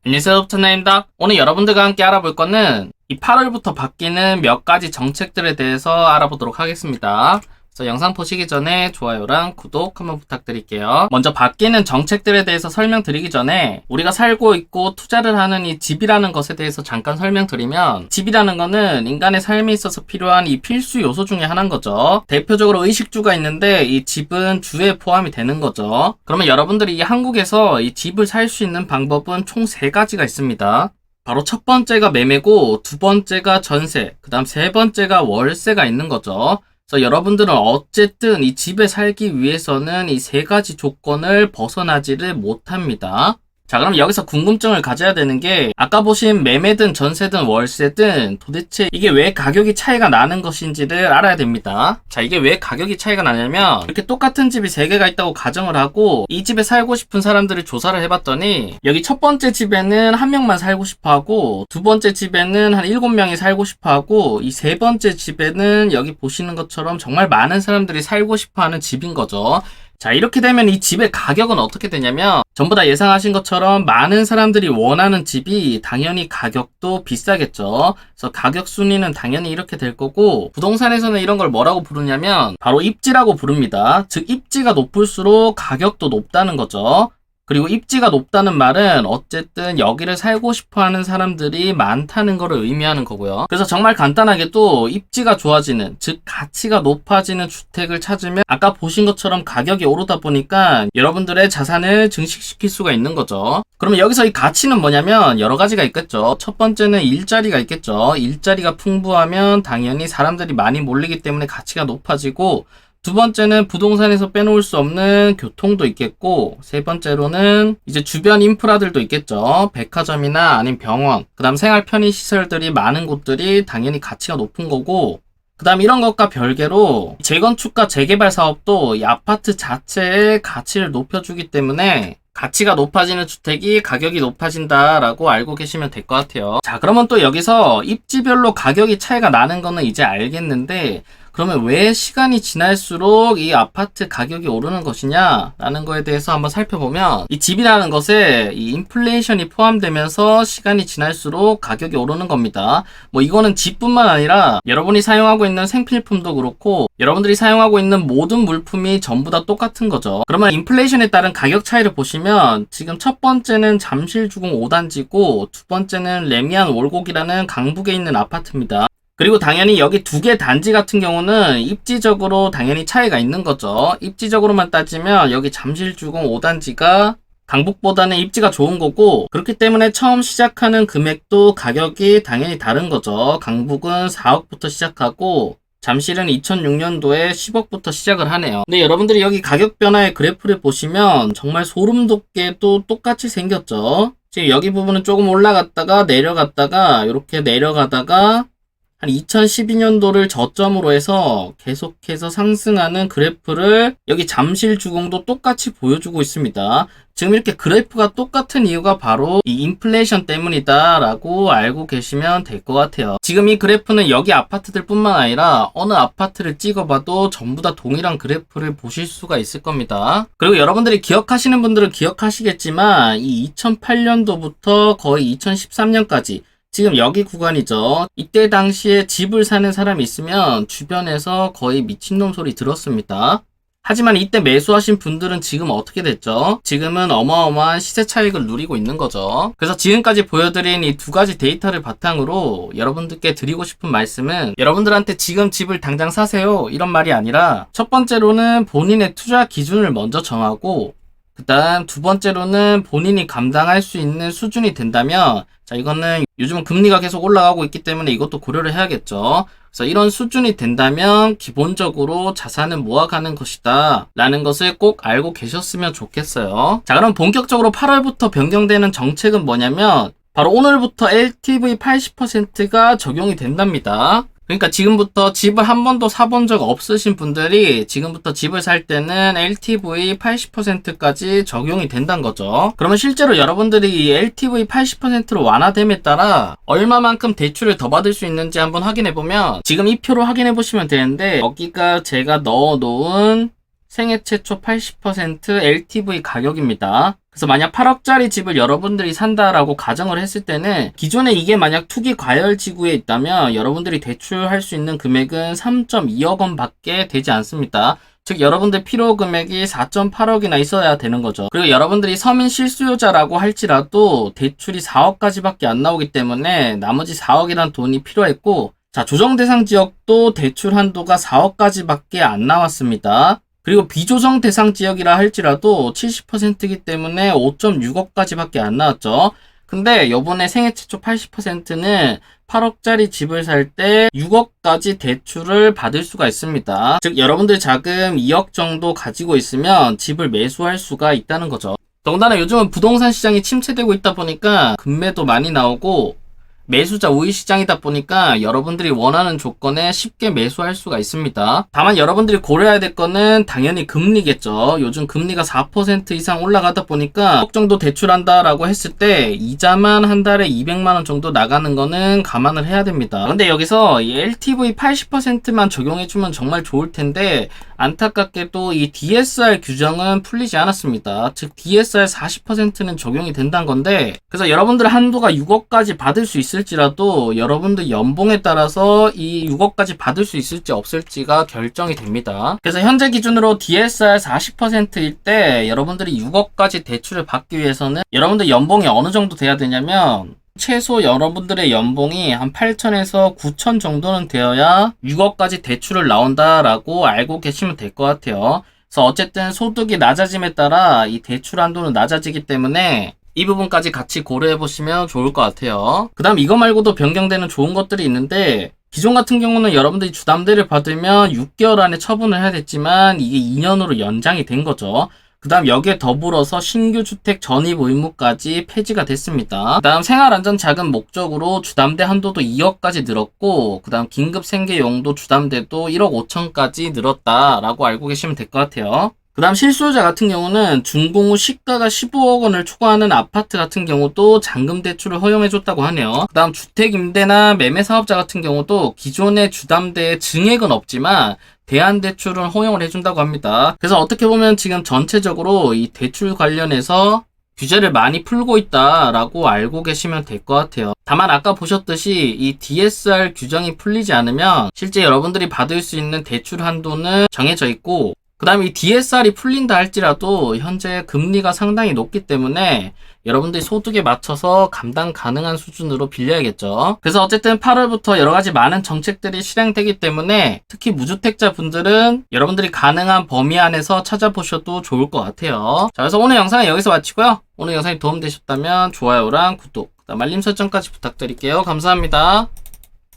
안녕하세요, 부천나입니다. 오늘 여러분들과 함께 알아볼 거는 이 8월부터 바뀌는 몇 가지 정책들에 대해서 알아보도록 하겠습니다. 그래서 영상 보시기 전에 좋아요랑 구독 한번 부탁드릴게요. 먼저 바뀌는 정책들에 대해서 설명드리기 전에 우리가 살고 있고 투자를 하는 이 집이라는 것에 대해서 잠깐 설명드리면, 집이라는 거는 인간의 삶에 있어서 필요한 이 필수 요소 중에 하나인 거죠. 대표적으로 의식주가 있는데 이 집은 주에 포함이 되는 거죠. 그러면 여러분들이 이 한국에서 이 집을 살 수 있는 방법은 총 3가지가 있습니다. 바로 첫 번째가 매매고, 두 번째가 전세, 그 다음 세 번째가 월세가 있는 거죠. 그래서 여러분들은 어쨌든 이 집에 살기 위해서는 이 3가지 조건을 벗어나지를 못합니다. 자, 그럼 여기서 궁금증을 가져야 되는 게, 아까 보신 매매든 전세든 월세든 도대체 이게 왜 가격이 차이가 나는 것인지를 알아야 됩니다. 자, 이게 왜 가격이 차이가 나냐면, 이렇게 똑같은 집이 3개가 있다고 가정을 하고 이 집에 살고 싶은 사람들을 조사를 해봤더니, 여기 첫 번째 집에는 1명만 살고 싶어 하고, 두 번째 집에는 한 7명이 살고 싶어 하고, 이 세 번째 집에는 여기 보시는 것처럼 정말 많은 사람들이 살고 싶어 하는 집인 거죠. 자, 이렇게 되면 이 집의 가격은 어떻게 되냐면, 전부 다 예상하신 것처럼 많은 사람들이 원하는 집이 당연히 가격도 비싸겠죠. 그래서 가격 순위는 당연히 이렇게 될 거고, 부동산에서는 이런 걸 뭐라고 부르냐면 바로 입지라고 부릅니다. 즉, 입지가 높을수록 가격도 높다는 거죠. 그리고 입지가 높다는 말은 어쨌든 여기를 살고 싶어하는 사람들이 많다는 것을 의미하는 거고요. 그래서 정말 간단하게도 입지가 좋아지는, 즉 가치가 높아지는 주택을 찾으면 아까 보신 것처럼 가격이 오르다 보니까 여러분들의 자산을 증식시킬 수가 있는 거죠. 그러면 여기서 이 가치는 뭐냐면 여러 가지가 있겠죠. 첫 번째는 일자리가 있겠죠. 일자리가 풍부하면 당연히 사람들이 많이 몰리기 때문에 가치가 높아지고, 두 번째는 부동산에서 빼놓을 수 없는 교통도 있겠고, 세 번째로는 이제 주변 인프라들도 있겠죠. 백화점이나 아니면 병원, 그 다음 생활 편의 시설들이 많은 곳들이 당연히 가치가 높은 거고, 그 다음 이런 것과 별개로 재건축과 재개발 사업도 이 아파트 자체의 가치를 높여주기 때문에 가치가 높아지는 주택이 가격이 높아진다라고 알고 계시면 될 것 같아요. 자, 그러면 또 여기서 입지별로 가격이 차이가 나는 거는 이제 알겠는데, 그러면 왜 시간이 지날수록 이 아파트 가격이 오르는 것이냐 라는 거에 대해서 한번 살펴보면, 이 집이라는 것에 이 인플레이션이 포함되면서 시간이 지날수록 가격이 오르는 겁니다. 뭐 이거는 집뿐만 아니라 여러분이 사용하고 있는 생필품도 그렇고 여러분들이 사용하고 있는 모든 물품이 전부 다 똑같은 거죠. 그러면 인플레이션에 따른 가격 차이를 보시면, 지금 첫 번째는 잠실주공 5단지고 두 번째는 레미안 월곡이라는 강북에 있는 아파트입니다. 그리고 당연히 여기 2개 단지 같은 경우는 입지적으로 당연히 차이가 있는 거죠. 입지적으로만 따지면 여기 잠실주공 5단지가 강북보다는 입지가 좋은 거고, 그렇기 때문에 처음 시작하는 금액도 가격이 당연히 다른 거죠. 강북은 4억부터 시작하고 잠실은 2006년도에 10억부터 시작을 하네요. 근데 여러분들이 여기 가격 변화의 그래프를 보시면 정말 소름 돋게도 똑같이 생겼죠. 지금 여기 부분은 조금 올라갔다가 내려갔다가 이렇게 내려가다가 한 2012년도를 저점으로 해서 계속해서 상승하는 그래프를 여기 잠실주공도 똑같이 보여주고 있습니다. 지금 이렇게 그래프가 똑같은 이유가 바로 이 인플레이션 때문이다 라고 알고 계시면 될 것 같아요. 지금 이 그래프는 여기 아파트들 뿐만 아니라 어느 아파트를 찍어봐도 전부 다 동일한 그래프를 보실 수가 있을 겁니다. 그리고 여러분들이 기억하시는 분들은 기억하시겠지만, 이 2008년도부터 거의 2013년까지 지금 여기 구간이죠. 이때 당시에 집을 사는 사람이 있으면 주변에서 거의 미친놈 소리 들었습니다. 하지만 이때 매수하신 분들은 지금 어떻게 됐죠? 지금은 어마어마한 시세 차익을 누리고 있는 거죠. 그래서 지금까지 보여드린 이 2가지 데이터를 바탕으로 여러분들께 드리고 싶은 말씀은, 여러분들한테 지금 집을 당장 사세요 이런 말이 아니라, 첫 번째로는 본인의 투자 기준을 먼저 정하고, 그 다음 두 번째로는 본인이 감당할 수 있는 수준이 된다면, 자, 이거는 요즘은 금리가 계속 올라가고 있기 때문에 이것도 고려를 해야겠죠. 그래서 이런 수준이 된다면 기본적으로 자산은 모아가는 것이다 라는 것을 꼭 알고 계셨으면 좋겠어요. 자, 그럼 본격적으로 8월부터 변경되는 정책은 뭐냐면, 바로 오늘부터 LTV 80%가 적용이 된답니다. 그러니까 지금부터 집을 한 번도 사본 적 없으신 분들이 지금부터 집을 살 때는 LTV 80%까지 적용이 된다는 거죠. 그러면 실제로 여러분들이 이 LTV 80%로 완화됨에 따라 얼마만큼 대출을 더 받을 수 있는지 한번 확인해 보면, 지금 이 표로 확인해 보시면 되는데, 여기가 제가 넣어 놓은 생애 최초 80% LTV 가격입니다. 그래서 만약 8억짜리 집을 여러분들이 산다라고 가정을 했을 때는 기존에 이게 만약 투기 과열 지구에 있다면 여러분들이 대출할 수 있는 금액은 3.2억 원 밖에 되지 않습니다. 즉 여러분들 필요 금액이 4.8억이나 있어야 되는 거죠. 그리고 여러분들이 서민 실수요자라고 할지라도 대출이 4억까지밖에 안 나오기 때문에 나머지 4억이란 돈이 필요했고, 자, 조정 대상 지역도 대출 한도가 4억까지밖에 안 나왔습니다. 그리고 비조정 대상 지역이라 할지라도 70%이기 때문에 5.6억까지밖에 안 나왔죠. 근데 요번에 생애 최초 80%는 8억짜리 집을 살 때 6억까지 대출을 받을 수가 있습니다. 즉 여러분들 자금 2억 정도 가지고 있으면 집을 매수할 수가 있다는 거죠. 더군다나 요즘은 부동산 시장이 침체되고 있다 보니까 급매도 많이 나오고 매수자 우위 시장이다 보니까 여러분들이 원하는 조건에 쉽게 매수할 수가 있습니다. 다만 여러분들이 고려해야 될 거는 당연히 금리겠죠. 요즘 금리가 4% 이상 올라가다 보니까 1억 정도 대출한다라고 했을 때 이자만 한 달에 200만 원 정도 나가는 거는 감안을 해야 됩니다. 근데 여기서 이 LTV 80%만 적용해주면 정말 좋을 텐데 안타깝게도 이 DSR 규정은 풀리지 않았습니다. 즉 DSR 40%는 적용이 된다는 건데, 그래서 여러분들 한도가 6억까지 받을 수 있을지라도 여러분들 연봉에 따라서 이 6억까지 받을 수 있을지 없을지가 결정이 됩니다. 그래서 현재 기준으로 DSR 40%일 때 여러분들이 6억까지 대출을 받기 위해서는 여러분들 연봉이 어느 정도 돼야 되냐면 최소 여러분들의 연봉이 한 8천에서 9천 정도는 되어야 6억까지 대출을 나온다라고 알고 계시면 될 것 같아요. 그래서 어쨌든 소득이 낮아짐에 따라 이 대출 한도는 낮아지기 때문에 이 부분까지 같이 고려해 보시면 좋을 것 같아요. 그 다음 이거 말고도 변경되는 좋은 것들이 있는데, 기존 같은 경우는 여러분들이 주담대를 받으면 6개월 안에 처분을 해야 됐지만 이게 2년으로 연장이 된 거죠. 그 다음 여기에 더불어서 신규 주택 전입 의무까지 폐지가 됐습니다. 그 다음 생활안전자금 목적으로 주담대 한도도 2억까지 늘었고, 그 다음 긴급 생계 용도 주담대도 1억 5천까지 늘었다라고 알고 계시면 될 것 같아요. 그 다음 실수요자 같은 경우는 준공 후 시가가 15억 원을 초과하는 아파트 같은 경우도 잔금 대출을 허용해줬다고 하네요. 그 다음 주택임대나 매매사업자 같은 경우도 기존의 주담대에 증액은 없지만 대안대출은 허용을 해준다고 합니다. 그래서 어떻게 보면 지금 전체적으로 이 대출 관련해서 규제를 많이 풀고 있다라고 알고 계시면 될 것 같아요. 다만 아까 보셨듯이 이 DSR 규정이 풀리지 않으면 실제 여러분들이 받을 수 있는 대출 한도는 정해져 있고, 그 다음에 이 DSR이 풀린다 할지라도 현재 금리가 상당히 높기 때문에 여러분들이 소득에 맞춰서 감당 가능한 수준으로 빌려야겠죠. 그래서 어쨌든 8월부터 여러 가지 많은 정책들이 실행되기 때문에 특히 무주택자 분들은 여러분들이 가능한 범위 안에서 찾아보셔도 좋을 것 같아요. 자, 그래서 오늘 영상은 여기서 마치고요. 오늘 영상이 도움되셨다면 좋아요랑 구독, 그다음 알림 설정까지 부탁드릴게요. 감사합니다.